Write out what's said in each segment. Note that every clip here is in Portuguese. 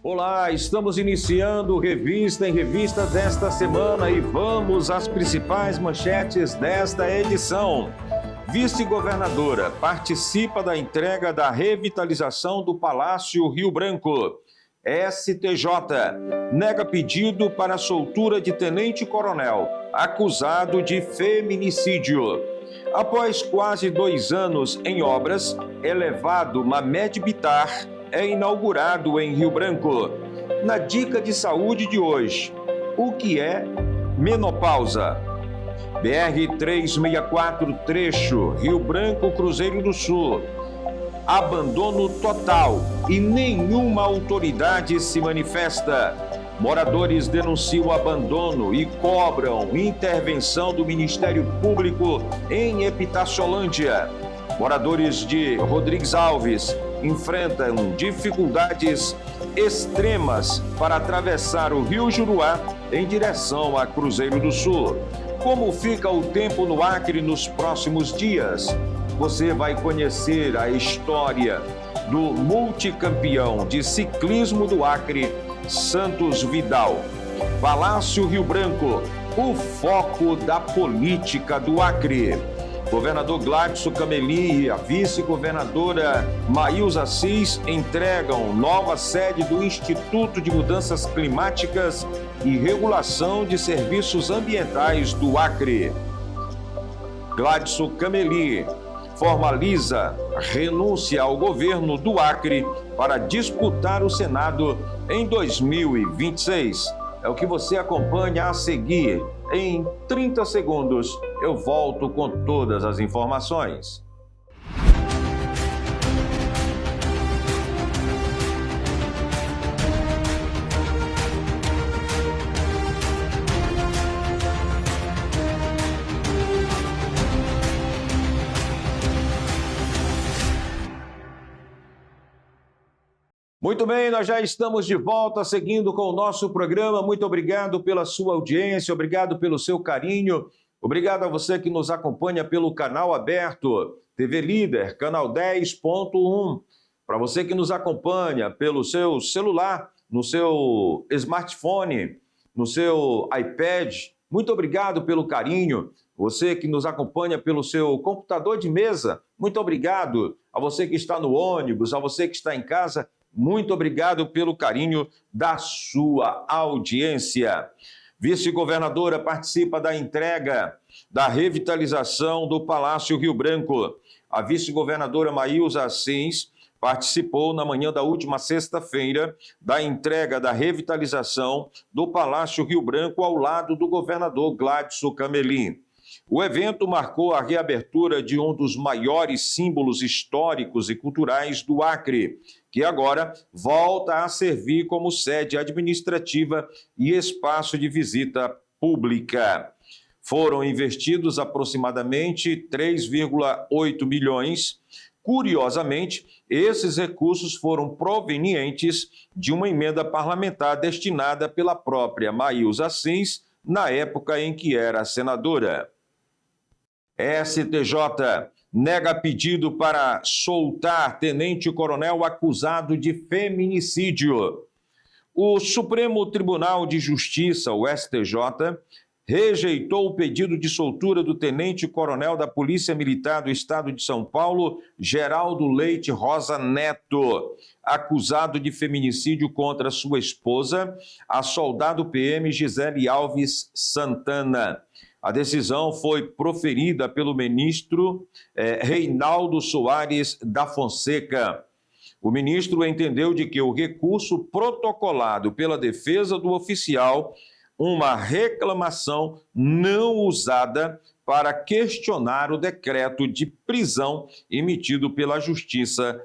Olá, estamos iniciando Revista em Revista desta semana e vamos às principais manchetes desta edição. Vice-governadora participa da entrega da revitalização do Palácio Rio Branco. STJ nega pedido para a soltura de tenente-coronel acusado de feminicídio. Após quase 2 anos em obras, elevado Mamed Bitar é inaugurado em Rio Branco. Na dica de saúde de hoje, o que é menopausa? BR-364 trecho Rio Branco Cruzeiro do Sul. Abandono total e nenhuma autoridade se manifesta. Moradores denunciam abandono e cobram intervenção do Ministério Público em Epitaciolândia. Moradores de Rodrigues Alves enfrentam dificuldades extremas para atravessar o Rio Juruá em direção a Cruzeiro do Sul. Como fica o tempo no Acre nos próximos dias? Você vai conhecer a história do multicampeão de ciclismo do Acre, Santos Vidal. Palácio Rio Branco, o foco da política do Acre. Governador Gladson Cameli e a vice-governadora Maílza Assis entregam nova sede do Instituto de Mudanças Climáticas e Regulação de Serviços Ambientais do Acre. Gladson Cameli formaliza renúncia ao governo do Acre para disputar o Senado em 2026. É o que você acompanha a seguir. Em 30 segundos, eu volto com todas as informações. Muito bem, nós já estamos de volta, seguindo com o nosso programa. Muito obrigado pela sua audiência, obrigado pelo seu carinho, obrigado a você que nos acompanha pelo canal aberto, TV Líder, canal 10.1. Para você que nos acompanha pelo seu celular, no seu smartphone, no seu iPad, muito obrigado pelo carinho. Você que nos acompanha pelo seu computador de mesa, muito obrigado. A você que está no ônibus, a você que está em casa, muito obrigado pelo carinho da sua audiência. Vice-governadora participa da entrega da revitalização do Palácio Rio Branco. A vice-governadora Maílza Assis participou na manhã da última sexta-feira da entrega da revitalização do Palácio Rio Branco ao lado do governador Gladson Cameli. O evento marcou a reabertura de um dos maiores símbolos históricos e culturais do Acre, que agora volta a servir como sede administrativa e espaço de visita pública. Foram investidos aproximadamente 3,8 milhões. Curiosamente, esses recursos foram provenientes de uma emenda parlamentar destinada pela própria Maílza Assis na época em que era senadora. STJ nega pedido para soltar tenente-coronel acusado de feminicídio. O Supremo Tribunal de Justiça, o STJ, rejeitou o pedido de soltura do tenente-coronel da Polícia Militar do Estado de São Paulo, Geraldo Leite Rosa Neto, acusado de feminicídio contra sua esposa, a soldado PM Gisele Alves Santana. A decisão foi proferida pelo ministro Reinaldo Soares da Fonseca. O ministro entendeu de que o recurso protocolado pela defesa do oficial, uma reclamação não usada para questionar o decreto de prisão emitido pela Justiça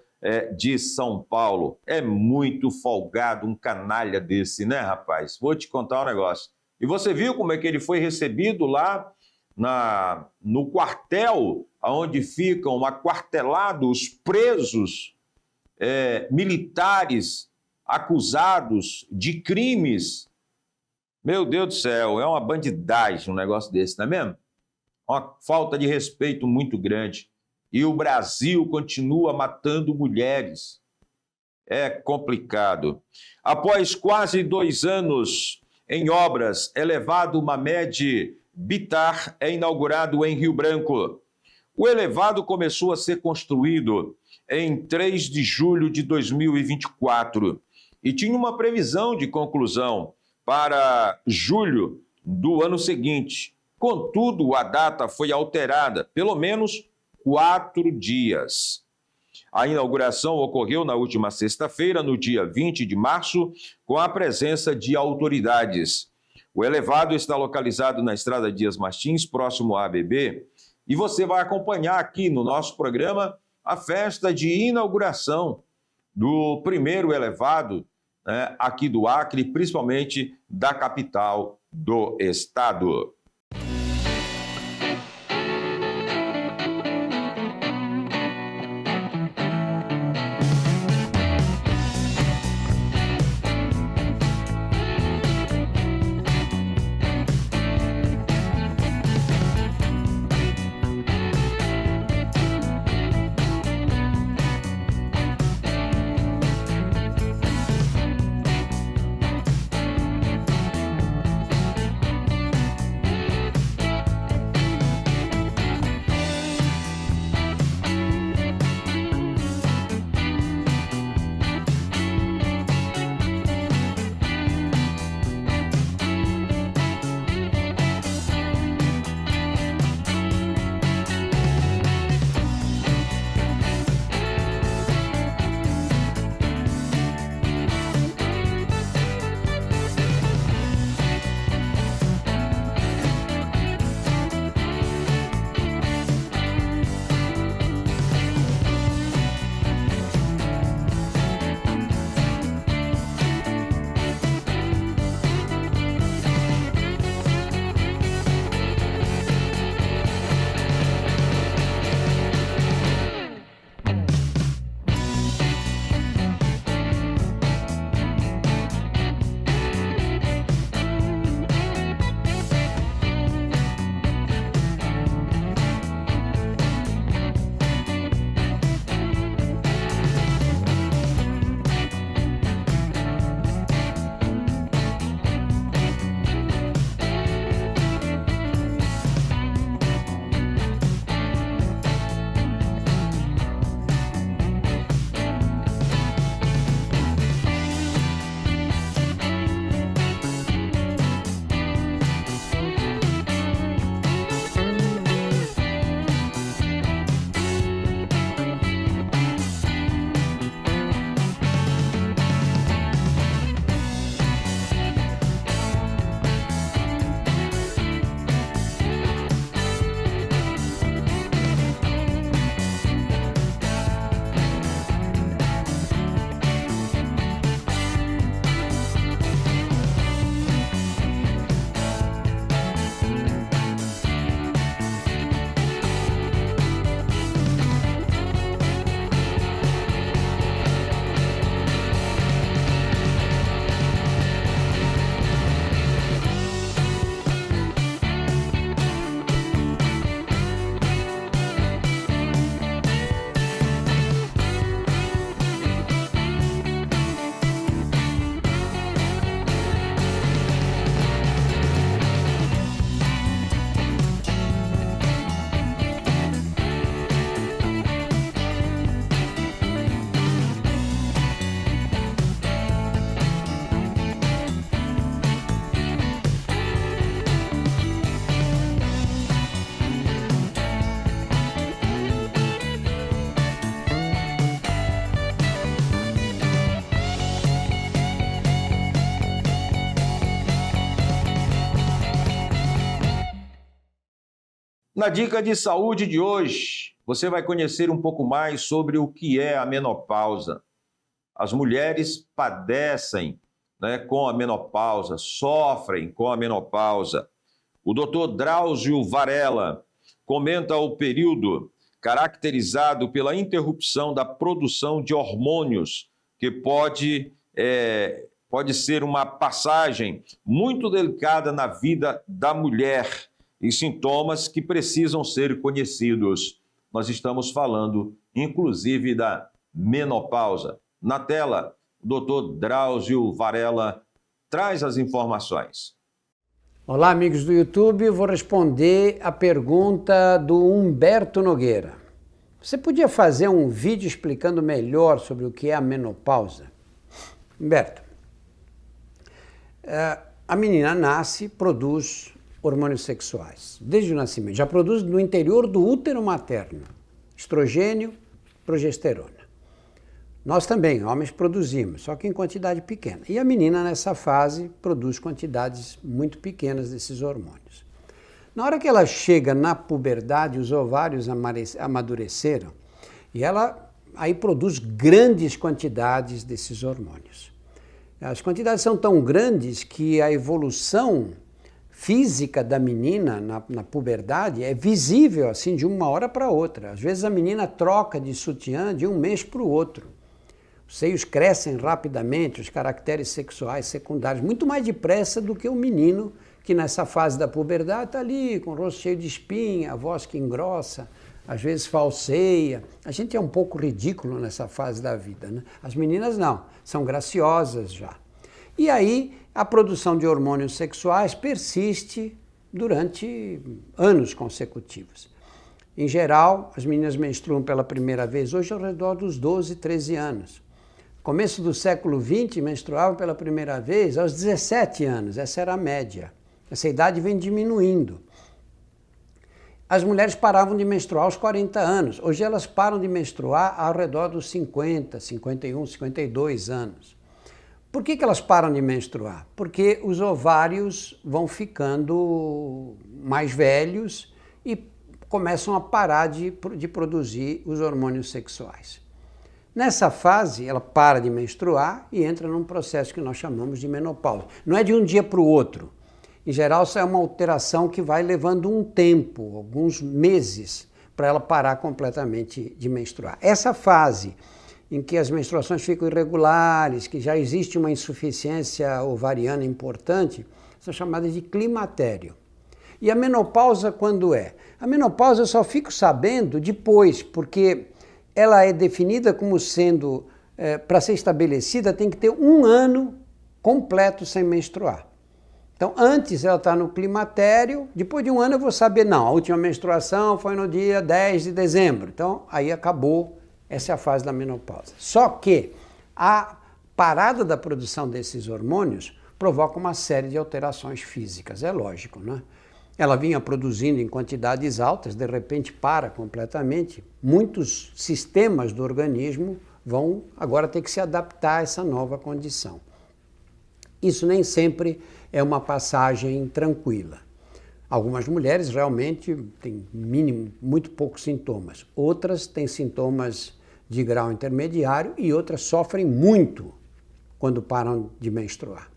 de São Paulo. É muito folgado um canalha desse, né, rapaz? Vou te contar um negócio. E você viu como é que ele foi recebido lá no quartel, onde ficam aquartelados presos militares acusados de crimes. Meu Deus do céu, é uma bandidagem um negócio desse, não é mesmo? Uma falta de respeito muito grande. E o Brasil continua matando mulheres. É complicado. Após quase 2 anos em obras, elevado Mamed Bitar é inaugurado em Rio Branco. O elevado começou a ser construído em 3 de julho de 2024 e tinha uma previsão de conclusão para julho do ano seguinte. Contudo, a data foi alterada, pelo menos 4 dias. A inauguração ocorreu na última sexta-feira, no dia 20 de março, com a presença de autoridades. O elevado está localizado na Estrada Dias Martins, próximo à ABB, e você vai acompanhar aqui no nosso programa a festa de inauguração do primeiro elevado, né, aqui do Acre, principalmente da capital do estado. Na dica de saúde de hoje, você vai conhecer um pouco mais sobre o que é a menopausa. As mulheres padecem, né, com a menopausa, sofrem com a menopausa. O Dr. Drauzio Varela comenta o período caracterizado pela interrupção da produção de hormônios, que pode ser uma passagem muito delicada na vida da mulher e sintomas que precisam ser conhecidos. Nós estamos falando, inclusive, da menopausa. na tela. O doutor Drauzio Varela traz as informações. Olá, amigos do YouTube. Vou responder a pergunta do Humberto Nogueira. Você podia fazer um vídeo explicando melhor sobre o que é a menopausa? Humberto, a menina nasce, produz hormônios sexuais, desde o nascimento. Já produz no interior do útero materno, estrogênio, progesterona. Nós também, homens, produzimos, só que em quantidade pequena. E a menina, nessa fase, produz quantidades muito pequenas desses hormônios. Na hora que ela chega na puberdade, os ovários amadureceram e ela aí produz grandes quantidades desses hormônios. As quantidades são tão grandes que a evolução física da menina na puberdade é visível assim de uma hora para outra. Às vezes a menina troca de sutiã de um mês para o outro. Os seios crescem rapidamente, os caracteres sexuais secundários, muito mais depressa do que o menino que nessa fase da puberdade está ali com o rosto cheio de espinha, a voz que engrossa, às vezes falseia. A gente é um pouco ridículo nessa fase da vida, né? As meninas não, são graciosas já. E aí a produção de hormônios sexuais persiste durante anos consecutivos. Em geral, as meninas menstruam pela primeira vez hoje ao redor dos 12, 13 anos. Começo do século XX, menstruavam pela primeira vez aos 17 anos, essa era a média. Essa idade vem diminuindo. As mulheres paravam de menstruar aos 40 anos, hoje elas param de menstruar ao redor dos 50, 51, 52 anos. Por que elas param de menstruar? Porque os ovários vão ficando mais velhos e começam a parar de produzir os hormônios sexuais. Nessa fase, ela para de menstruar e entra num processo que nós chamamos de menopausa. Não é de um dia para o outro. Em geral, isso é uma alteração que vai levando um tempo, alguns meses, para ela parar completamente de menstruar. Essa fase em que as menstruações ficam irregulares, que já existe uma insuficiência ovariana importante, são chamadas de climatério. E a menopausa quando é? A menopausa eu só fico sabendo depois, porque ela é definida como sendo, para ser estabelecida, tem que ter um ano completo sem menstruar. Então, antes ela está no climatério, depois de um ano eu vou saber, não, a última menstruação foi no dia 10 de dezembro. Então, aí acabou, essa é a fase da menopausa. Só que a parada da produção desses hormônios provoca uma série de alterações físicas, é lógico, né? Ela vinha produzindo em quantidades altas, de repente para completamente. Muitos sistemas do organismo vão agora ter que se adaptar a essa nova condição. Isso nem sempre é uma passagem tranquila. Algumas mulheres realmente têm muito poucos sintomas. Outras têm sintomas de grau intermediário e outras sofrem muito quando param de menstruar.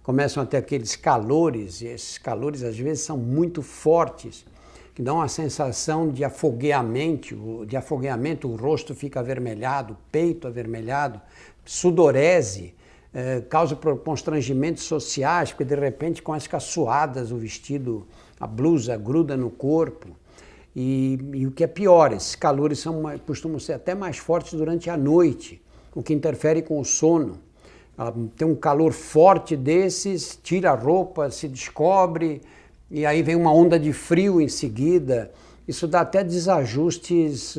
Começam a ter aqueles calores, e esses calores às vezes são muito fortes, que dão uma sensação de afogueamento, o rosto fica avermelhado, o peito avermelhado, sudorese, causa constrangimentos sociais, porque de repente começa a ficar suadas o vestido, a blusa gruda no corpo. E o que é pior, esses calores costumam ser até mais fortes durante a noite, o que interfere com o sono. Tem um calor forte desses, tira a roupa, se descobre, e aí vem uma onda de frio em seguida. Isso dá até desajustes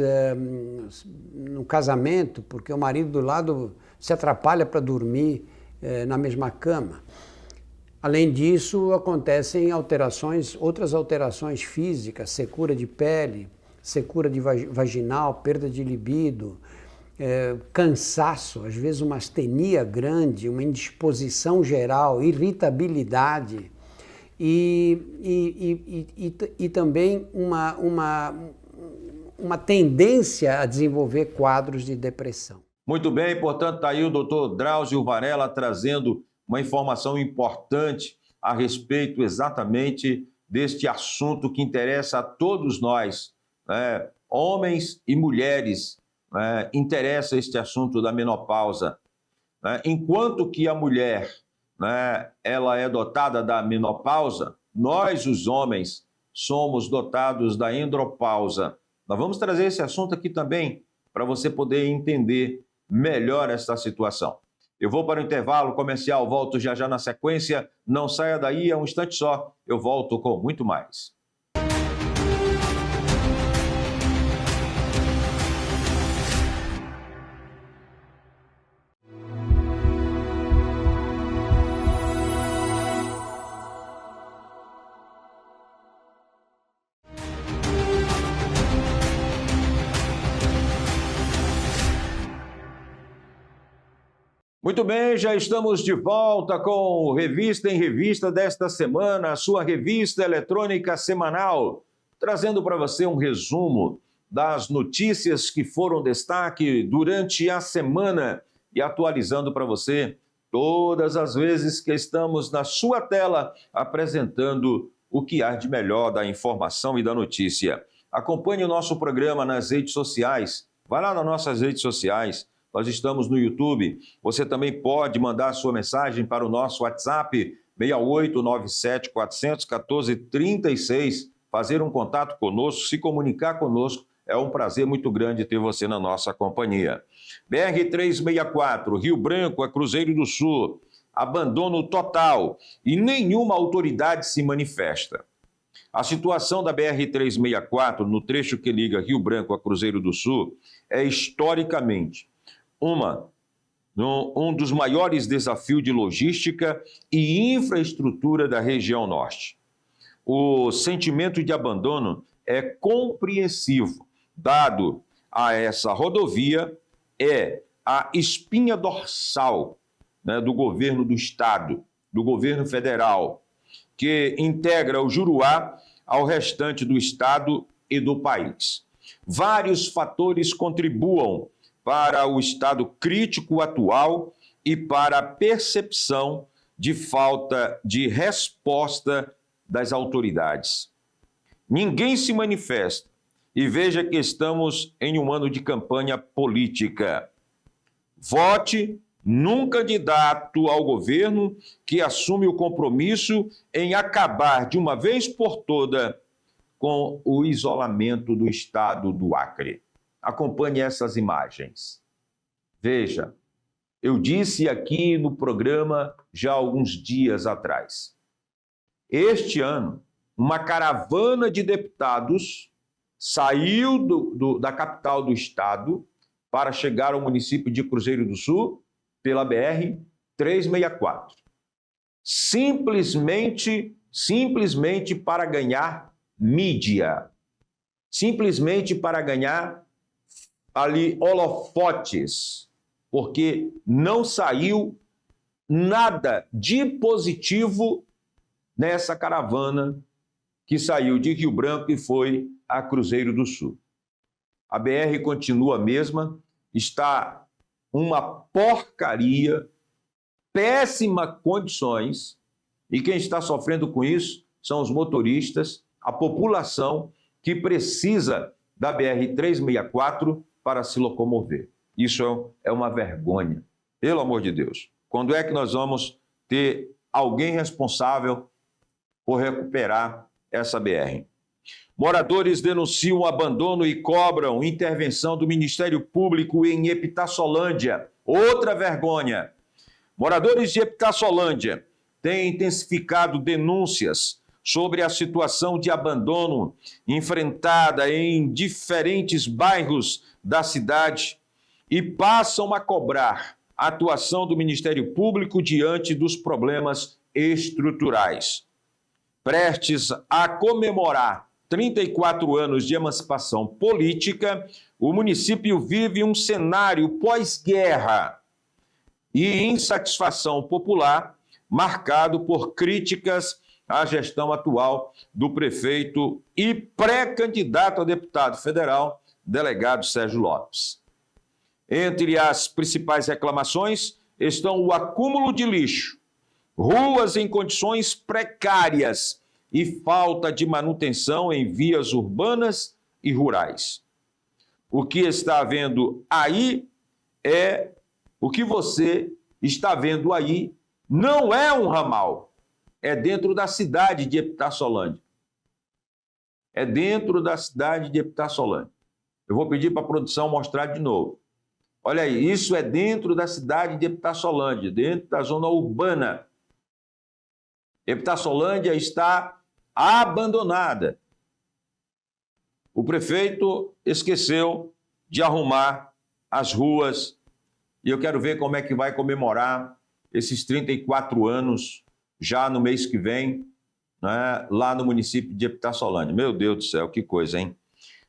no casamento, porque o marido do lado se atrapalha para dormir na mesma cama. Além disso, acontecem outras alterações físicas, secura de pele, secura de vaginal, perda de libido, cansaço, às vezes uma astenia grande, uma indisposição geral, irritabilidade e também uma tendência a desenvolver quadros de depressão. Muito bem, portanto, está aí o doutor Drauzio Varela trazendo uma informação importante a respeito exatamente deste assunto que interessa a todos nós, né? Homens e mulheres, interessa este assunto da menopausa. Enquanto que a mulher, ela é dotada da menopausa, nós, os homens, somos dotados da andropausa. Nós vamos trazer esse assunto aqui também para você poder entender melhor esta situação. Eu vou para o intervalo comercial, volto já já na sequência. Não saia daí, é um instante só. Eu volto com muito mais. Muito bem, já estamos de volta com o Revista em Revista desta semana, a sua revista eletrônica semanal, trazendo para você um resumo das notícias que foram destaque durante a semana e atualizando para você todas as vezes que estamos na sua tela apresentando o que há de melhor da informação e da notícia. Acompanhe o nosso programa nas redes sociais, vai lá nas nossas redes sociais. Nós estamos no YouTube. Você também pode mandar sua mensagem para o nosso WhatsApp 6897 414 36, fazer um contato conosco, se comunicar conosco. É um prazer muito grande ter você na nossa companhia. BR-364, Rio Branco a Cruzeiro do Sul, abandono total e nenhuma autoridade se manifesta. A situação da BR-364, no trecho que liga Rio Branco a Cruzeiro do Sul, é historicamente um dos maiores desafios de logística e infraestrutura da região norte. O sentimento de abandono é compreensivo, dado a essa rodovia é a espinha dorsal, né, do governo do estado, do governo federal, que integra o Juruá ao restante do estado e do país. Vários fatores contribuam para o estado crítico atual e para a percepção de falta de resposta das autoridades. Ninguém se manifesta e veja que estamos em um ano de campanha política. Vote num candidato ao governo que assume o compromisso em acabar de uma vez por toda com o isolamento do estado do Acre. Acompanhe essas imagens. Veja, eu disse aqui no programa já há alguns dias atrás. Este ano, uma caravana de deputados saiu da capital do estado para chegar ao município de Cruzeiro do Sul pela BR-364. Simplesmente para ganhar mídia. Simplesmente para ganhar ali holofotes, porque não saiu nada de positivo nessa caravana que saiu de Rio Branco e foi a Cruzeiro do Sul. A BR continua a mesma, está uma porcaria, péssimas condições, e quem está sofrendo com isso são os motoristas, a população que precisa da BR-364 para se locomover. Isso é uma vergonha, pelo amor de Deus. Quando é que nós vamos ter alguém responsável por recuperar essa BR? Moradores denunciam o abandono e cobram intervenção do Ministério Público em Epitassolândia. Outra vergonha. Moradores de Epitassolândia têm intensificado denúncias sobre a situação de abandono enfrentada em diferentes bairros da cidade e passam a cobrar a atuação do Ministério Público diante dos problemas estruturais. Prestes a comemorar 34 anos de emancipação política, o município vive um cenário pós-guerra e insatisfação popular marcado por críticas à gestão atual do prefeito e pré-candidato a deputado federal, delegado Sérgio Lopes. Entre as principais reclamações estão o acúmulo de lixo, ruas em condições precárias e falta de manutenção em vias urbanas e rurais. O que está vendo aí o que você está vendo aí não é um ramal, é dentro da cidade de Epitassolândia. É dentro da cidade de Epitassolândia. Eu vou pedir para a produção mostrar de novo. Olha aí, isso é dentro da cidade de Epitassolândia, dentro da zona urbana. Epitassolândia está abandonada. O prefeito esqueceu de arrumar as ruas e eu quero ver como é que vai comemorar esses 34 anos já no mês que vem, né, lá no município de Epitassolândia. Meu Deus do céu, que coisa, hein?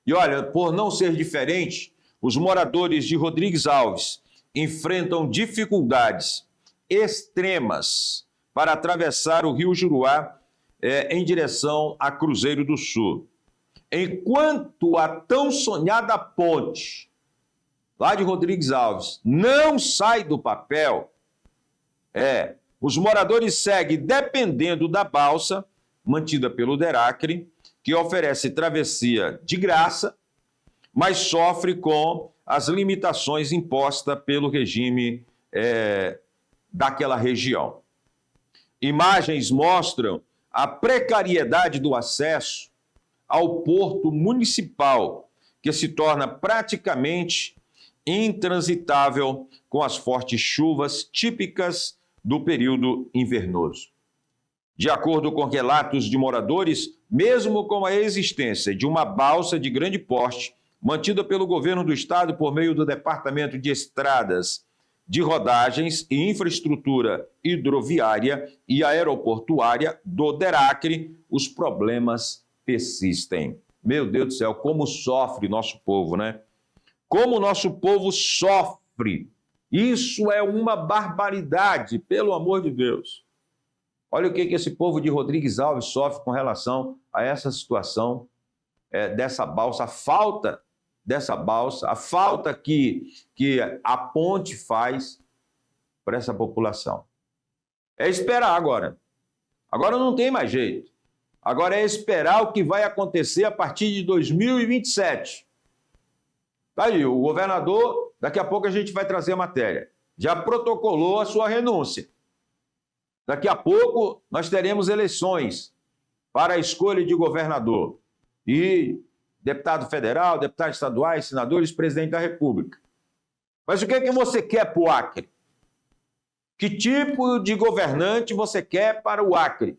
E olha, por não ser diferente, os moradores de Rodrigues Alves enfrentam dificuldades extremas para atravessar o Rio Juruá em direção a Cruzeiro do Sul. Enquanto a tão sonhada ponte lá de Rodrigues Alves não sai do papel, os moradores seguem dependendo da balsa mantida pelo DERACRE, que oferece travessia de graça, mas sofre com as limitações impostas pelo regime daquela região. Imagens mostram a precariedade do acesso ao porto municipal, que se torna praticamente intransitável com as fortes chuvas típicas do período invernoso. De acordo com relatos de moradores, mesmo com a existência de uma balsa de grande porte, mantida pelo governo do estado por meio do Departamento de Estradas, de Rodagens e Infraestrutura Hidroviária e Aeroportuária do DERACRE, os problemas persistem. Meu Deus do céu, como sofre nosso povo, né? Como o nosso povo sofre. Isso é uma barbaridade, pelo amor de Deus. Olha o que esse povo de Rodrigues Alves sofre com relação a essa situação dessa balsa, a falta dessa balsa, a falta que a ponte faz para essa população. É esperar agora. Agora não tem mais jeito. Agora é esperar o que vai acontecer a partir de 2027. Tá aí, o governador, daqui a pouco a gente vai trazer a matéria, já protocolou a sua renúncia. Daqui a pouco nós teremos eleições para a escolha de governador e deputado federal, deputados estaduais, senadores, presidente da República. Mas o que é que você quer para o Acre? Que tipo de governante você quer para o Acre?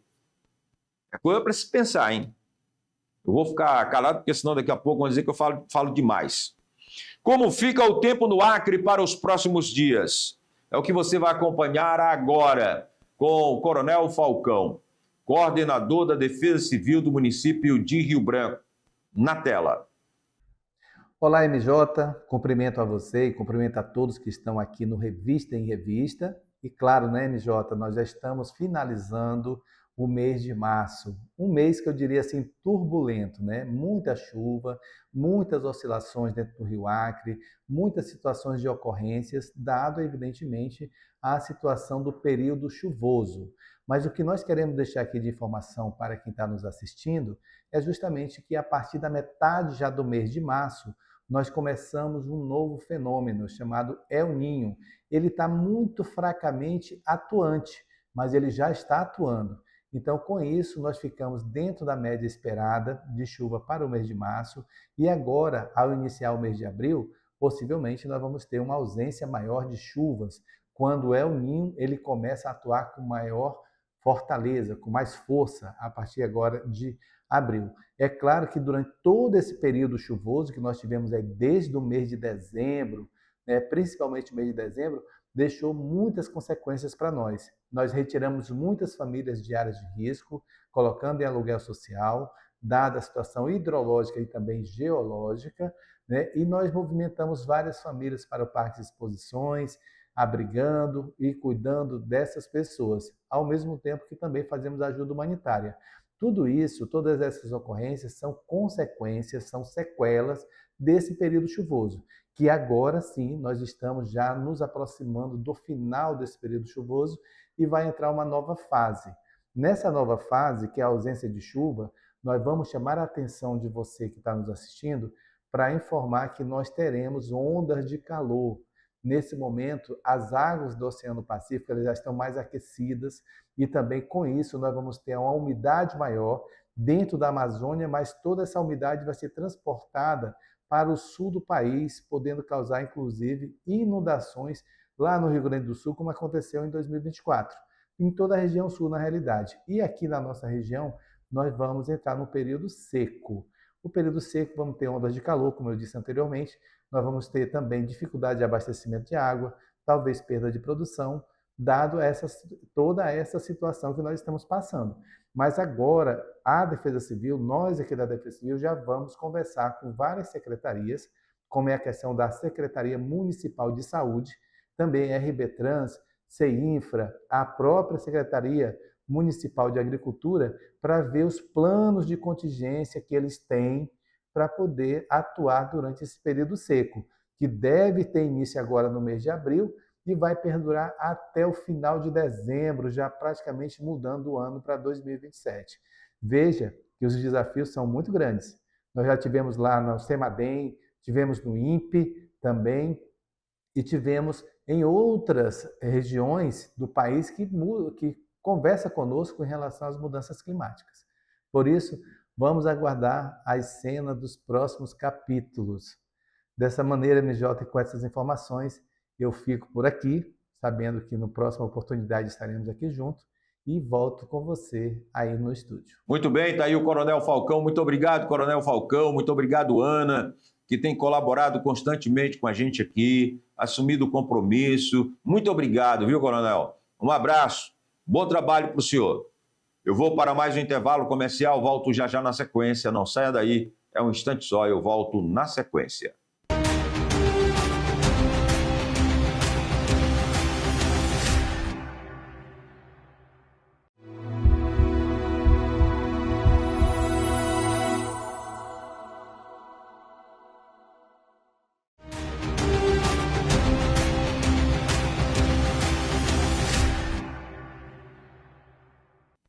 É coisa para se pensar, hein? Eu vou ficar calado, porque senão daqui a pouco vão dizer que eu falo demais. Como fica o tempo no Acre para os próximos dias? É o que você vai acompanhar agora com o Coronel Falcão, coordenador da Defesa Civil do município de Rio Branco. Na tela. Olá, MJ, cumprimento a você e cumprimento a todos que estão aqui no Revista em Revista. E claro, né, MJ, nós já estamos finalizando o mês de março, um mês que eu diria assim turbulento, né? Muita chuva, muitas oscilações dentro do Rio Acre, muitas situações de ocorrências, dado evidentemente a situação do período chuvoso. Mas o que nós queremos deixar aqui de informação para quem está nos assistindo é justamente que a partir da metade já do mês de março, nós começamos um novo fenômeno chamado El Niño. Ele está muito fracamente atuante, mas ele já está atuando. Então, com isso, nós ficamos dentro da média esperada de chuva para o mês de março e agora, ao iniciar o mês de abril, possivelmente nós vamos ter uma ausência maior de chuvas, quando o El Niño ele começa a atuar com maior fortaleza, com mais força, a partir agora de abril. É claro que durante todo esse período chuvoso que nós tivemos aí desde o mês de dezembro, né, principalmente o mês de dezembro, deixou muitas consequências para nós. Nós retiramos muitas famílias de áreas de risco, colocando em aluguel social, dada a situação hidrológica e também geológica, né, e nós movimentamos várias famílias para o Parque de Exposições, abrigando e cuidando dessas pessoas, ao mesmo tempo que também fazemos ajuda humanitária. Tudo isso, todas essas ocorrências são consequências, são sequelas desse período chuvoso, que agora sim nós estamos já nos aproximando do final desse período chuvoso e vai entrar uma nova fase. Nessa nova fase, que é a ausência de chuva, nós vamos chamar a atenção de você que está nos assistindo para informar que nós teremos ondas de calor. Nesse momento, as águas do Oceano Pacífico elas já estão mais aquecidas e também com isso nós vamos ter uma umidade maior dentro da Amazônia, mas toda essa umidade vai ser transportada para o sul do país, podendo causar, inclusive, inundações lá no Rio Grande do Sul, como aconteceu em 2024, em toda a região sul, na realidade. E aqui na nossa região, nós vamos entrar no período seco. O período seco, vamos ter ondas de calor, como eu disse anteriormente, nós vamos ter também dificuldade de abastecimento de água, talvez perda de produção, dado toda essa situação que nós estamos passando. Mas agora, a Defesa Civil, nós aqui da Defesa Civil, já vamos conversar com várias secretarias, como é a questão da Secretaria Municipal de Saúde, também RBtrans, CEINFRA, a própria Secretaria Municipal de Agricultura, para ver os planos de contingência que eles têm para poder atuar durante esse período seco, que deve ter início agora no mês de abril e vai perdurar até o final de dezembro, já praticamente mudando o ano para 2027. Veja que os desafios são muito grandes. Nós já tivemos lá no CEMADEM, tivemos no INPE também, e tivemos em outras regiões do país que conversa conosco em relação às mudanças climáticas. Por isso, vamos aguardar as cenas dos próximos capítulos. Dessa maneira, MJ, e com essas informações, eu fico por aqui, sabendo que na próxima oportunidade estaremos aqui juntos e volto com você aí no estúdio. Muito bem, está aí o Coronel Falcão. Muito obrigado, Coronel Falcão. Muito obrigado, Ana, que tem colaborado constantemente com a gente aqui, assumido o compromisso. Muito obrigado, viu, Coronel? Um abraço, bom trabalho para o senhor. Eu vou para mais um intervalo comercial, volto já já na sequência. Não saia daí, é um instante só, eu volto na sequência.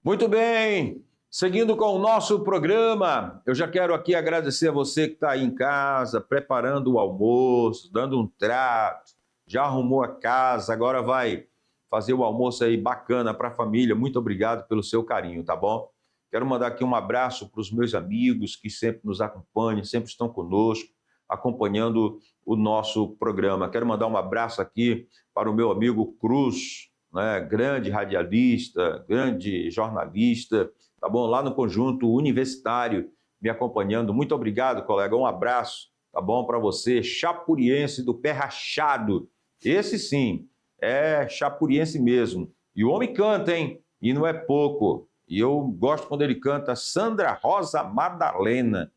Muito bem, seguindo com o nosso programa, eu já quero aqui agradecer a você que está aí em casa, preparando o almoço, dando um trato, já arrumou a casa, agora vai fazer o almoço aí bacana para a família. Muito obrigado pelo seu carinho, tá bom? Quero mandar aqui um abraço para os meus amigos que sempre nos acompanham, sempre estão conosco, acompanhando o nosso programa. Quero mandar um abraço aqui para o meu amigo Cruz, né, grande radialista, grande jornalista, tá bom? Lá no Conjunto Universitário, me acompanhando. Muito obrigado, colega. Um abraço, tá bom? Para você, chapuriense do pé rachado. Esse sim, é chapuriense mesmo. E o homem canta, hein? E não é pouco. E eu gosto quando ele canta Sandra Rosa Madalena,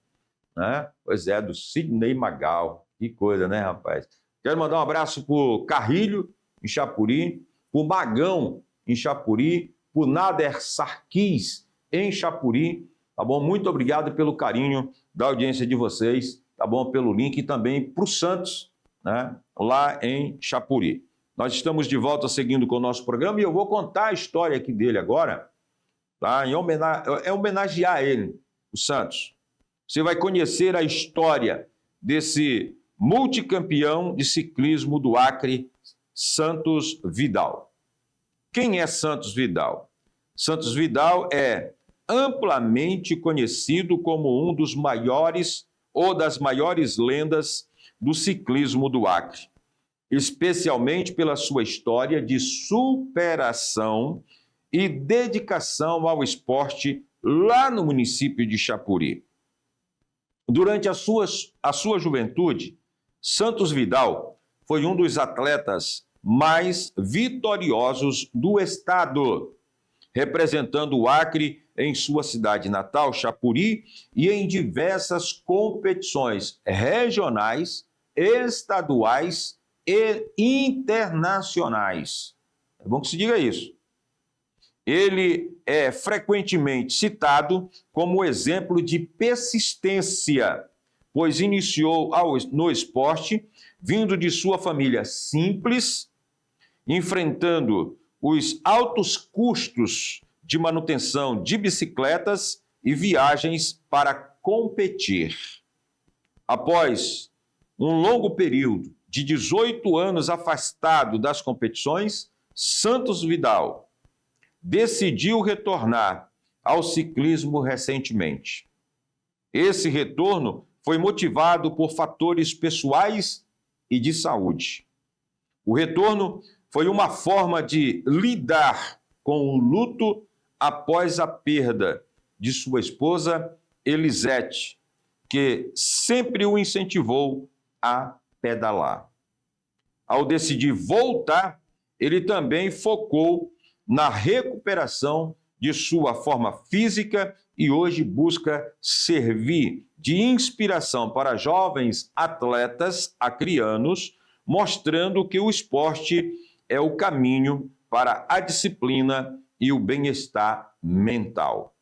né? Pois é, do Sidney Magal. Que coisa, né, rapaz? Quero mandar um abraço pro Carrilho, em Chapuri, por Magão, em Chapuri, por Nader Sarquis, em Chapuri, tá bom? Muito obrigado pelo carinho da audiência de vocês, tá bom? Pelo link e também para o Santos, né? Lá em Chapuri. Nós estamos de volta seguindo com o nosso programa e eu vou contar a história aqui dele agora, tá? Homenagear ele, o Santos. Você vai conhecer a história desse multicampeão de ciclismo do Acre, Santos Vidal. Quem é Santos Vidal? Santos Vidal é amplamente conhecido como um dos maiores ou das maiores lendas do ciclismo do Acre, especialmente pela sua história de superação e dedicação ao esporte lá no município de Chapuri. Durante a sua juventude, Santos Vidal foi um dos atletas mais vitoriosos do estado, representando o Acre em sua cidade natal, Chapuri, e em diversas competições regionais, estaduais e internacionais. É bom que se diga isso. Ele é frequentemente citado como exemplo de persistência, pois iniciou no esporte vindo de sua família simples, enfrentando os altos custos de manutenção de bicicletas e viagens para competir. Após um longo período de 18 anos afastado das competições, Santos Vidal decidiu retornar ao ciclismo recentemente. Esse retorno foi motivado por fatores pessoais e de saúde. O retorno foi uma forma de lidar com o luto após a perda de sua esposa, Elisete, que sempre o incentivou a pedalar. Ao decidir voltar, ele também focou na recuperação de sua forma física e hoje busca servir de inspiração para jovens atletas acrianos, mostrando que o esporte é o caminho para a disciplina e o bem-estar mental.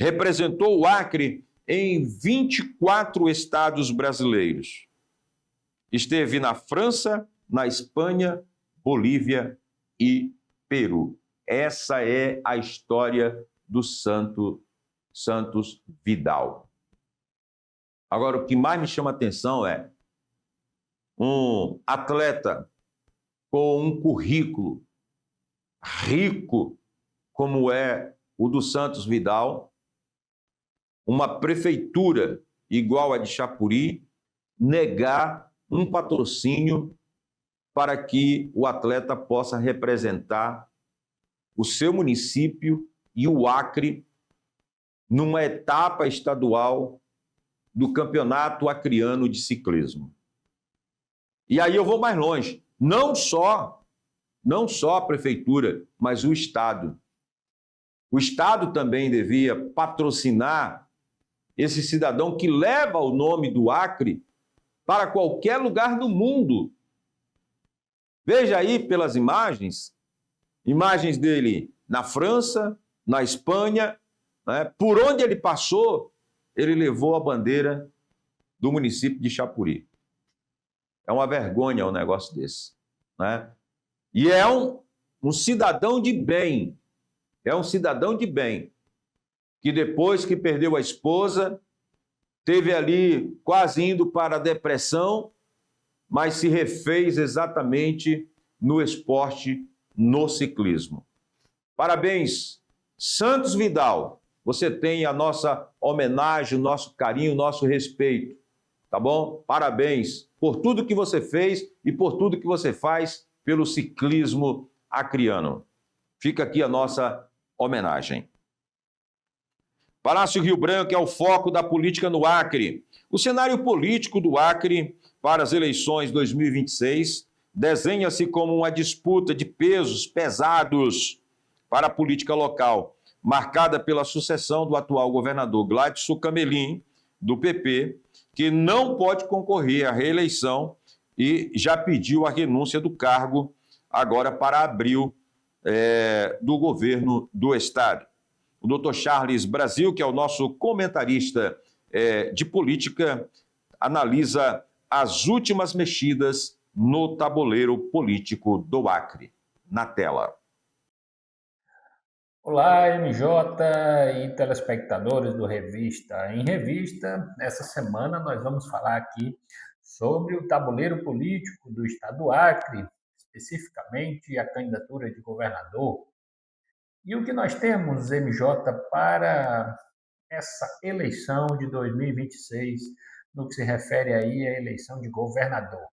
Representou o Acre em 24 estados brasileiros. Esteve na França, na Espanha, Bolívia e Peru. Essa é a história do Santos Vidal. Agora, o que mais me chama a atenção é um atleta com um currículo rico, como é o do Santos Vidal, uma prefeitura igual a de Chapuri, negar um patrocínio para que o atleta possa representar o seu município e o Acre numa etapa estadual do Campeonato Acreano de Ciclismo. E aí eu vou mais longe, não só a prefeitura, mas o Estado. O Estado também devia patrocinar esse cidadão que leva o nome do Acre para qualquer lugar do mundo. Veja aí pelas imagens dele na França, na Espanha, né? Por onde ele passou, ele levou a bandeira do município de Chapuri. É uma vergonha um negócio desse, né? E é um cidadão de bem, que depois que perdeu a esposa, teve ali quase indo para a depressão, mas se refez exatamente no esporte, no ciclismo. Parabéns, Santos Vidal, você tem a nossa homenagem, o nosso carinho, o nosso respeito, tá bom? Parabéns por tudo que você fez e por tudo que você faz pelo ciclismo acreano. Fica aqui a nossa homenagem. Palácio Rio Branco é o foco da política no Acre. O cenário político do Acre para as eleições 2026 desenha-se como uma disputa de pesos pesados para a política local, marcada pela sucessão do atual governador Gladson Camelim, do PP, que não pode concorrer à reeleição e já pediu a renúncia do cargo agora para abril do governo do Estado. O doutor Charles Brasil, que é o nosso comentarista de política, analisa as últimas mexidas no tabuleiro político do Acre. Na tela. Olá, MJ e telespectadores do Revista em Revista. Essa semana nós vamos falar aqui sobre o tabuleiro político do estado do Acre, especificamente a candidatura de governador. E o que nós temos, MJ, para essa eleição de 2026, no que se refere aí à eleição de governador?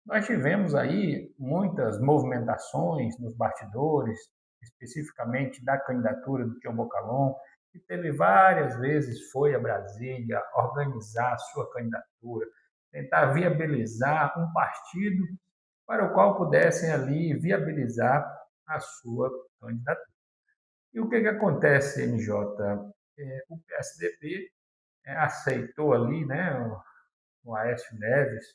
Nós tivemos aí muitas movimentações nos bastidores, especificamente da candidatura do Tião Bocalhon, que teve várias vezes, foi a Brasília organizar a sua candidatura, tentar viabilizar um partido para o qual pudessem ali viabilizar a sua candidatura. E o que acontece, MJ? O PSDB aceitou ali, né, o Aécio Neves,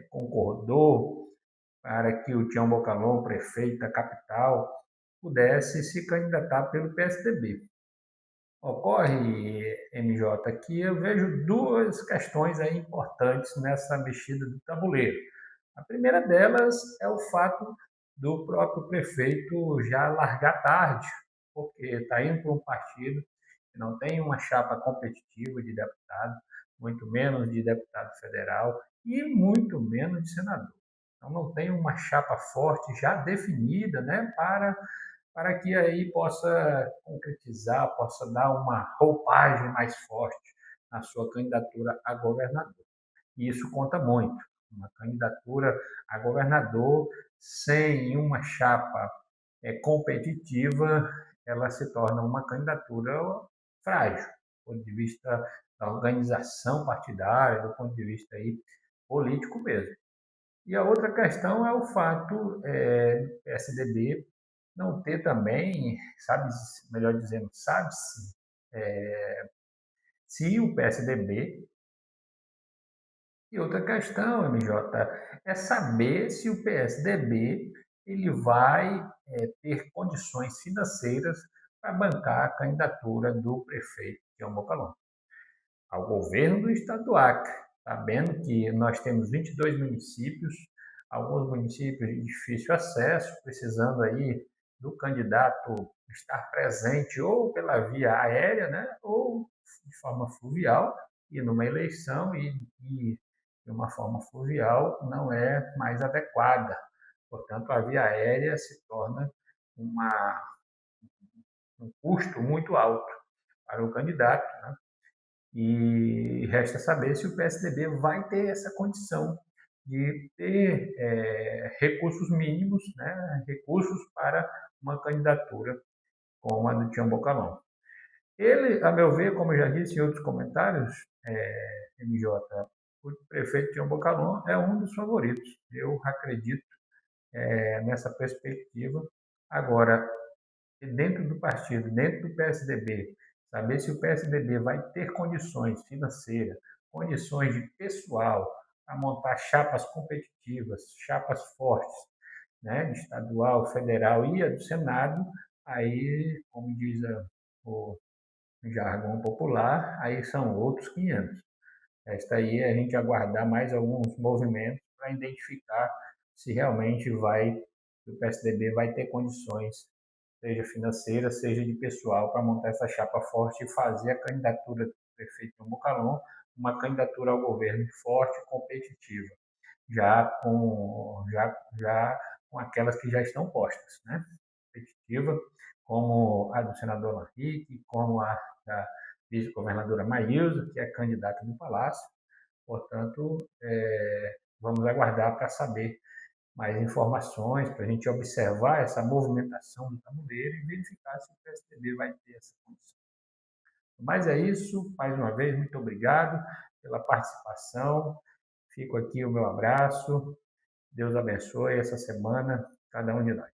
concordou para que o Tião Bocalhon, prefeito da capital, pudesse se candidatar pelo PSDB. Ocorre, MJ, que eu vejo duas questões aí importantes nessa mexida do tabuleiro. A primeira delas é o fato do próprio prefeito já largar tarde, porque está indo para um partido que não tem uma chapa competitiva de deputado, muito menos de deputado federal e muito menos de senador. Então não tem uma chapa forte já definida, né, para que aí possa concretizar, possa dar uma roupagem mais forte a sua candidatura a governador. E isso conta muito. Uma candidatura a governador sem uma chapa competitiva, ela se torna uma candidatura frágil, do ponto de vista da organização partidária, do ponto de vista aí, político mesmo. E a outra questão é o fato do PSDB não ter também, melhor dizendo, sabe-se se o PSDB... E outra questão, MJ, é saber se o PSDB ele vai ter condições financeiras para bancar a candidatura do prefeito Tião Bocalhon ao governo do estado do Acre, sabendo que nós temos 22 municípios, alguns municípios de difícil acesso, precisando aí do candidato estar presente ou pela via aérea, né, ou de forma fluvial, e numa eleição e de uma forma fluvial não é mais adequada. Portanto, a via aérea se torna um custo muito alto para o candidato, né? E resta saber se o PSDB vai ter essa condição de ter recursos mínimos, né? Recursos para uma candidatura como a do Tião Bocalhon. Ele, a meu ver, como eu já disse em outros comentários, MJ, o prefeito Tião Bocalhon é um dos favoritos. Eu acredito nessa perspectiva. Agora, dentro do partido, dentro do PSDB, saber se o PSDB vai ter condições financeiras, condições de pessoal para montar chapas competitivas, chapas fortes, né, de estadual, federal e a do Senado, aí, como diz o jargão popular, aí são outros 500. Esta aí é a gente aguardar mais alguns movimentos para identificar se realmente o PSDB vai ter condições, seja financeira, seja de pessoal, para montar essa chapa forte e fazer a candidatura do prefeito Tião Bocalhon uma candidatura ao governo forte e competitiva, já com aquelas que já estão postas, né? Competitiva, como a do senador Henrique, como a da vice-governadora Maísa, que é candidata do Palácio. Portanto, vamos aguardar para saber mais informações, para a gente observar essa movimentação do tabuleiro e verificar se o PSDB vai ter essa condição. Mas é isso, mais uma vez, muito obrigado pela participação. Fico aqui o meu abraço. Deus abençoe essa semana cada um de nós.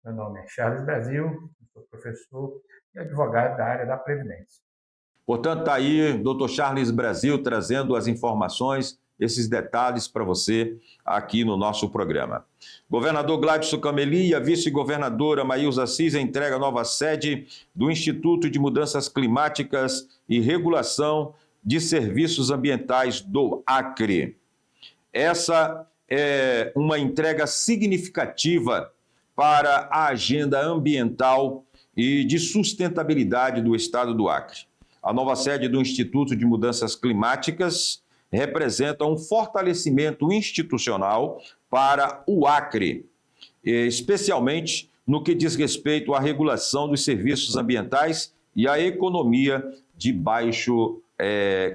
Meu nome é Charles Brasil, sou professor e advogado da área da Previdência. Portanto, está aí Dr. Charles Brasil trazendo as informações, esses detalhes para você aqui no nosso programa. Governador Gladson Cameli e a vice-governadora Maísa Assis entrega a nova sede do Instituto de Mudanças Climáticas e Regulação de Serviços Ambientais do Acre. Essa é uma entrega significativa para a agenda ambiental e de sustentabilidade do estado do Acre. A nova sede do Instituto de Mudanças Climáticas representa um fortalecimento institucional para o Acre, especialmente no que diz respeito à regulação dos serviços ambientais e à economia de baixo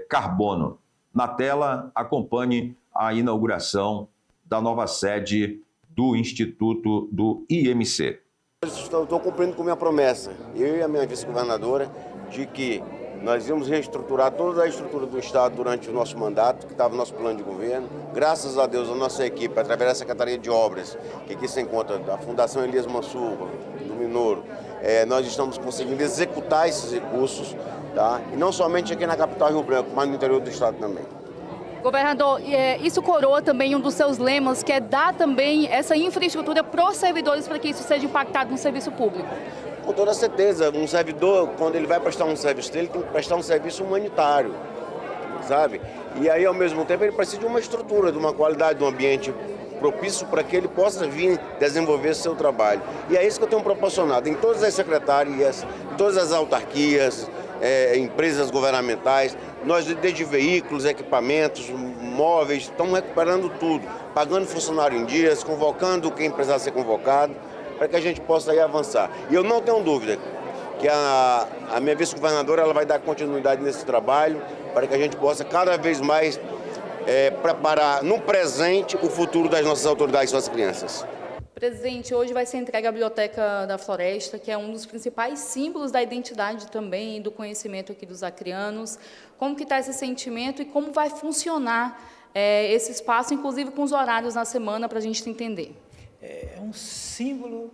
carbono. Na tela, acompanhe a inauguração da nova sede do Instituto do IMC. Estou cumprindo com minha promessa, eu e a minha vice-governadora, de que nós íamos reestruturar toda a estrutura do Estado durante o nosso mandato, que estava no nosso plano de governo. Graças a Deus, a nossa equipe, através da Secretaria de Obras, que aqui se encontra a Fundação Elias Mansur, do Minoro, nós estamos conseguindo executar esses recursos, tá? E não somente aqui na capital Rio Branco, mas no interior do Estado também. Governador, isso coroa também um dos seus lemas, que é dar também essa infraestrutura para os servidores para que isso seja impactado no serviço público. Com toda certeza, um servidor, quando ele vai prestar um serviço dele, tem que prestar um serviço humanitário, sabe? E aí, ao mesmo tempo, ele precisa de uma estrutura, de uma qualidade, de um ambiente propício para que ele possa vir desenvolver seu trabalho. E é isso que eu tenho proporcionado em todas as secretarias, em todas as autarquias, empresas governamentais. Nós, desde veículos, equipamentos, móveis, estamos recuperando tudo, pagando funcionário em dias, convocando quem precisar ser convocado, para que a gente possa aí avançar. E eu não tenho dúvida que a minha vice-governadora ela vai dar continuidade nesse trabalho para que a gente possa cada vez mais preparar no presente o futuro das nossas autoridades com as crianças. Presidente, hoje vai ser entregue a Biblioteca da Floresta, que é um dos principais símbolos da identidade também e do conhecimento aqui dos acrianos. Como que está esse sentimento e como vai funcionar esse espaço, inclusive com os horários na semana, para a gente entender? É um símbolo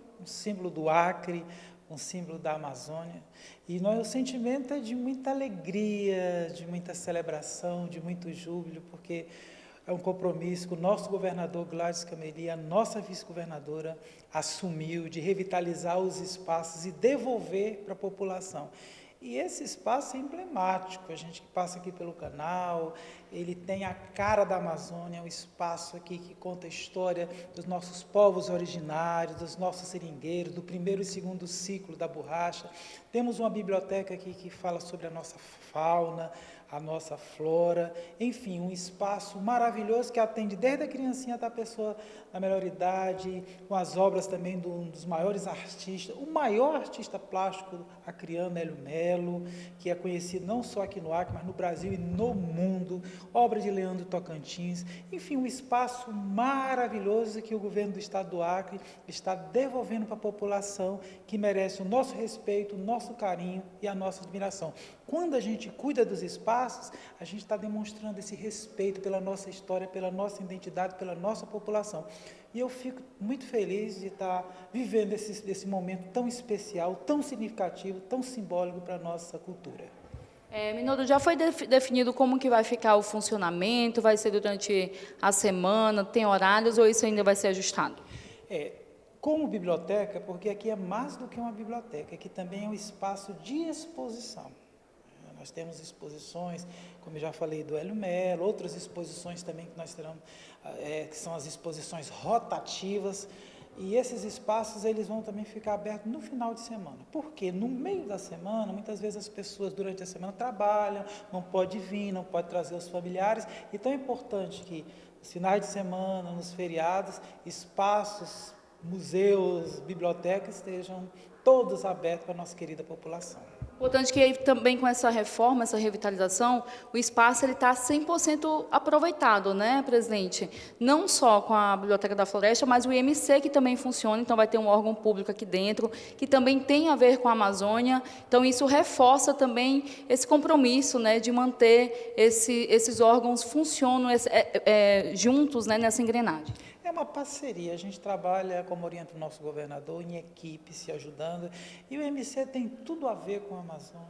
do Acre, um símbolo da Amazônia. E o sentimento é de muita alegria, de muita celebração, de muito júbilo, porque é um compromisso que o nosso governador Gladys Cameli, a nossa vice-governadora, assumiu de revitalizar os espaços e devolver para a população. E esse espaço é emblemático, a gente que passa aqui pelo canal, ele tem a cara da Amazônia, um espaço aqui que conta a história dos nossos povos originários, dos nossos seringueiros, do primeiro e segundo ciclo da borracha. Temos uma biblioteca aqui que fala sobre a nossa fauna, a nossa flora, enfim, um espaço maravilhoso que atende desde a criancinha até a pessoa na melhor idade, com as obras também de um dos maiores artistas, o maior artista plástico acriano, Hélio Melo, que é conhecido não só aqui no Acre, mas no Brasil e no mundo, obra de Leandro Tocantins, enfim, um espaço maravilhoso que o governo do estado do Acre está devolvendo para a população, que merece o nosso respeito, o nosso carinho e a nossa admiração. Quando a gente cuida dos espaços, a gente está demonstrando esse respeito pela nossa história, pela nossa identidade, pela nossa população. E eu fico muito feliz de estar vivendo esse momento tão especial, tão significativo, tão simbólico para a nossa cultura. Minoro, já foi definido como que vai ficar o funcionamento? Vai ser durante a semana? Tem horários ou isso ainda vai ser ajustado? Como biblioteca, porque aqui é mais do que uma biblioteca, aqui também é um espaço de exposição. Nós temos exposições, como eu já falei, do Hélio Melo, outras exposições também que nós teremos, que são as exposições rotativas, e esses espaços eles vão também ficar abertos no final de semana. Porque no meio da semana, muitas vezes as pessoas durante a semana trabalham, não pode vir, não pode trazer os familiares, então é importante que nos finais de semana, nos feriados, espaços, museus, bibliotecas estejam todos abertos para a nossa querida população. Importante que também com essa reforma, essa revitalização, o espaço está 100% aproveitado, né, presidente? Não só com a Biblioteca da Floresta, mas o IMC que também funciona, então vai ter um órgão público aqui dentro, que também tem a ver com a Amazônia, então isso reforça também esse compromisso, né, de manter esses órgãos funcionam juntos, né, nessa engrenagem. É uma parceria, a gente trabalha, como orienta o nosso governador, em equipe, se ajudando, e o IMC tem tudo a ver com a Amazônia,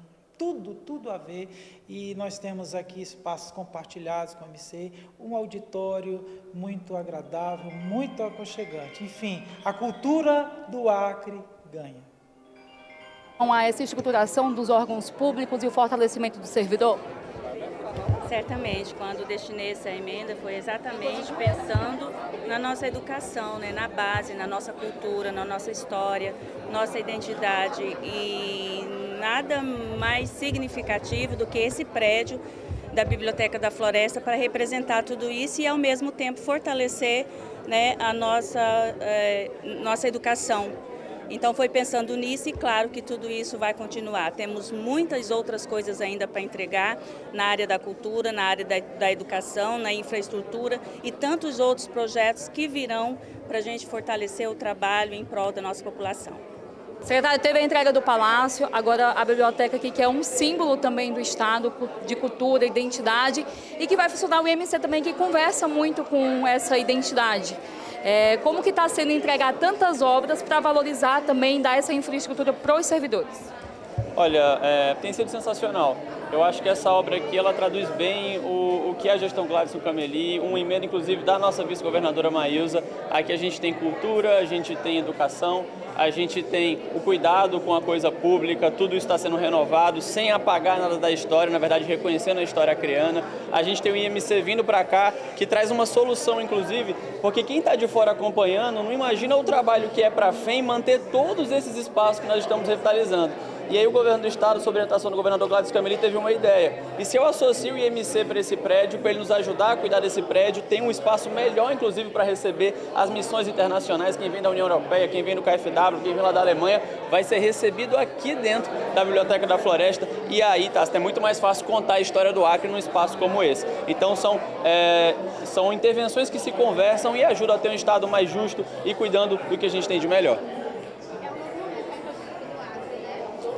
tudo a ver, e nós temos aqui espaços compartilhados com o IMC, um auditório muito agradável, muito aconchegante, enfim, a cultura do Acre ganha. Com essa estruturação dos órgãos públicos e o fortalecimento do servidor? Certamente, quando destinei essa emenda, foi exatamente pensando na nossa educação, né, na base, na nossa cultura, na nossa história, nossa identidade. E nada mais significativo do que esse prédio da Biblioteca da Floresta para representar tudo isso e, ao mesmo tempo, fortalecer, né, a nossa educação. Então, foi pensando nisso e, claro, que tudo isso vai continuar. Temos muitas outras coisas ainda para entregar na área da cultura, na área da educação, na infraestrutura e tantos outros projetos que virão para a gente fortalecer o trabalho em prol da nossa população. Secretário, teve a entrega do Palácio, agora a biblioteca aqui, que é um símbolo também do Estado, de cultura, identidade, e que vai funcionar o IMC também, que conversa muito com essa identidade. Como que está sendo entregar tantas obras para valorizar também, dar essa infraestrutura para os servidores? Olha, tem sido sensacional. Eu acho que essa obra aqui, ela traduz bem o que é a gestão Gladys Cameli, uma emenda, inclusive, da nossa vice-governadora Maílza. Aqui a gente tem cultura, a gente tem educação, a gente tem o cuidado com a coisa pública, tudo isso está sendo renovado, sem apagar nada da história, na verdade, reconhecendo a história acreana. A gente tem o IMC vindo para cá, que traz uma solução, inclusive, porque quem está de fora acompanhando não imagina o trabalho que é para a FEM manter todos esses espaços que nós estamos revitalizando. E aí o governo do estado, sob orientação do governador Gladys Cameli, teve uma ideia. E se eu associo o IMC para esse prédio, para ele nos ajudar a cuidar desse prédio, tem um espaço melhor, inclusive, para receber as missões internacionais, quem vem da União Europeia, quem vem do KfW, quem vem lá da Alemanha, vai ser recebido aqui dentro da Biblioteca da Floresta. E aí, é muito mais fácil contar a história do Acre num espaço como esse. Então, são intervenções que se conversam e ajudam a ter um estado mais justo e cuidando do que a gente tem de melhor.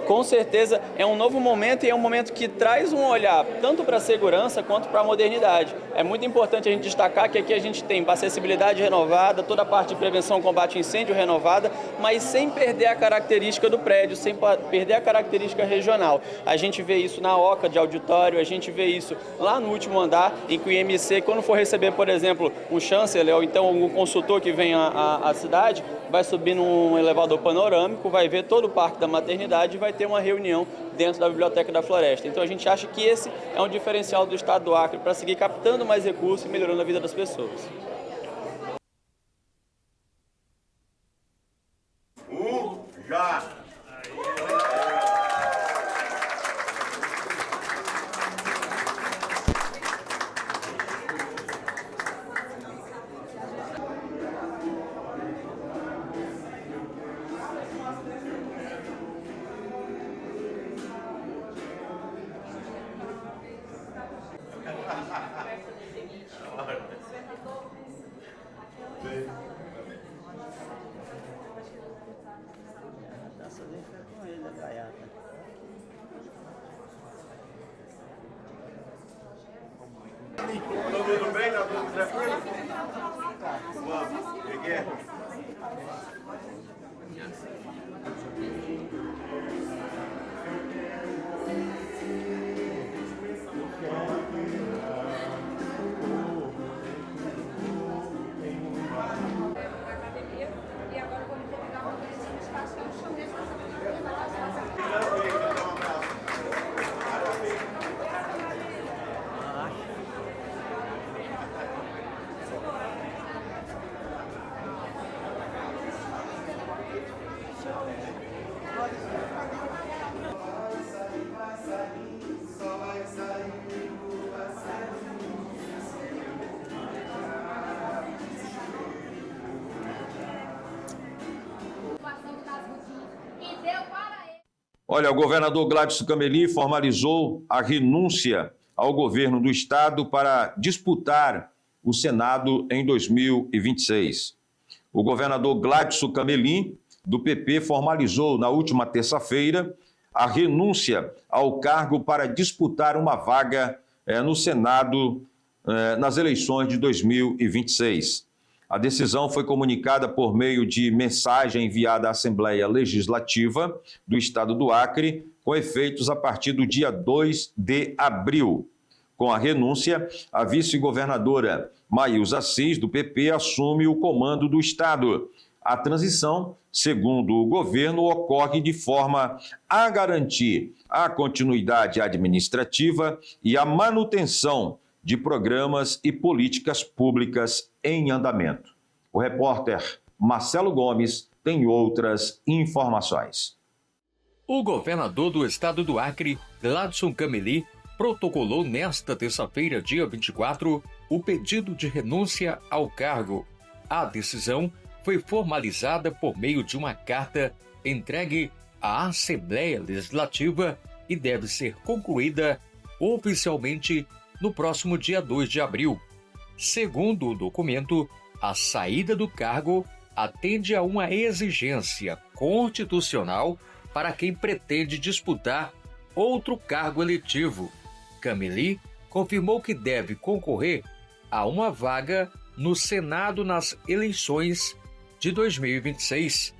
Com certeza é um novo momento e é um momento que traz um olhar tanto para a segurança quanto para a modernidade. É muito importante a gente destacar que aqui a gente tem acessibilidade renovada, toda a parte de prevenção e combate a incêndio renovada, mas sem perder a característica do prédio, sem perder a característica regional. A gente vê isso na oca de auditório, a gente vê isso lá no último andar, em que o IMC, quando for receber, por exemplo, um chanceler ou então um consultor que vem à cidade, vai subir num elevador panorâmico, vai ver todo o parque da maternidade e vai ter uma reunião dentro da Biblioteca da Floresta. Então a gente acha que esse é um diferencial do estado do Acre para seguir captando mais recursos e melhorando a vida das pessoas. Já! Tudo bem? Tá tudo tranquilo? Vamos, peguei. Olha, o governador Gladys Cameli formalizou a renúncia ao governo do estado para disputar o Senado em 2026. O governador Gladys Cameli, do PP, formalizou na última terça-feira a renúncia ao cargo para disputar uma vaga no Senado nas eleições de 2026. A decisão foi comunicada por meio de mensagem enviada à Assembleia Legislativa do Estado do Acre, com efeitos a partir do dia 2 de abril. Com a renúncia, a vice-governadora Maílza Assis, do PP, assume o comando do Estado. A transição, segundo o governo, ocorre de forma a garantir a continuidade administrativa e a manutenção de programas e políticas públicas em andamento. O repórter Marcelo Gomes tem outras informações. O governador do estado do Acre, Gladys Cameli, protocolou nesta terça-feira, dia 24, o pedido de renúncia ao cargo. A decisão foi formalizada por meio de uma carta entregue à Assembleia Legislativa e deve ser concluída oficialmente no próximo dia 2 de abril. Segundo o documento, a saída do cargo atende a uma exigência constitucional para quem pretende disputar outro cargo eletivo. Cameli confirmou que deve concorrer a uma vaga no Senado nas eleições de 2026.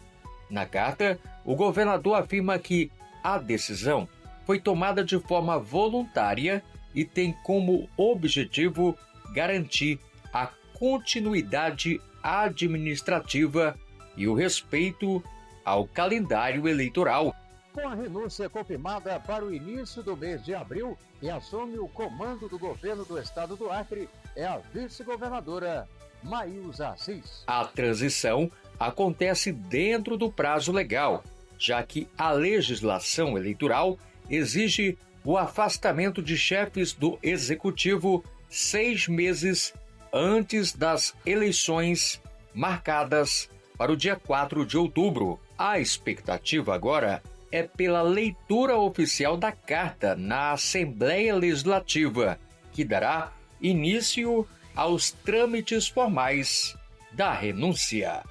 Na carta, o governador afirma que a decisão foi tomada de forma voluntária e tem como objetivo garantir a continuidade administrativa e o respeito ao calendário eleitoral. Com a renúncia confirmada para o início do mês de abril, quem assume o comando do governo do estado do Acre é a vice-governadora Maílza Assis. A transição acontece dentro do prazo legal. já que a legislação eleitoral exige o afastamento de chefes do Executivo 6 meses antes das eleições marcadas para o dia 4 de outubro. A expectativa agora é pela leitura oficial da carta na Assembleia Legislativa, que dará início aos trâmites formais da renúncia.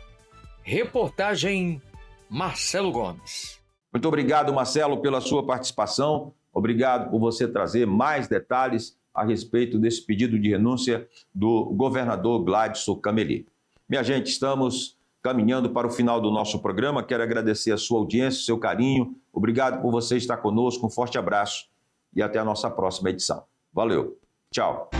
Reportagem Marcelo Gomes. Muito obrigado, Marcelo, pela sua participação. Obrigado por você trazer mais detalhes a respeito desse pedido de renúncia do governador Gladson Cameli. Minha gente, estamos caminhando para o final do nosso programa. Quero agradecer a sua audiência, o seu carinho. Obrigado por você estar conosco. Um forte abraço e até a nossa próxima edição. Valeu. Tchau.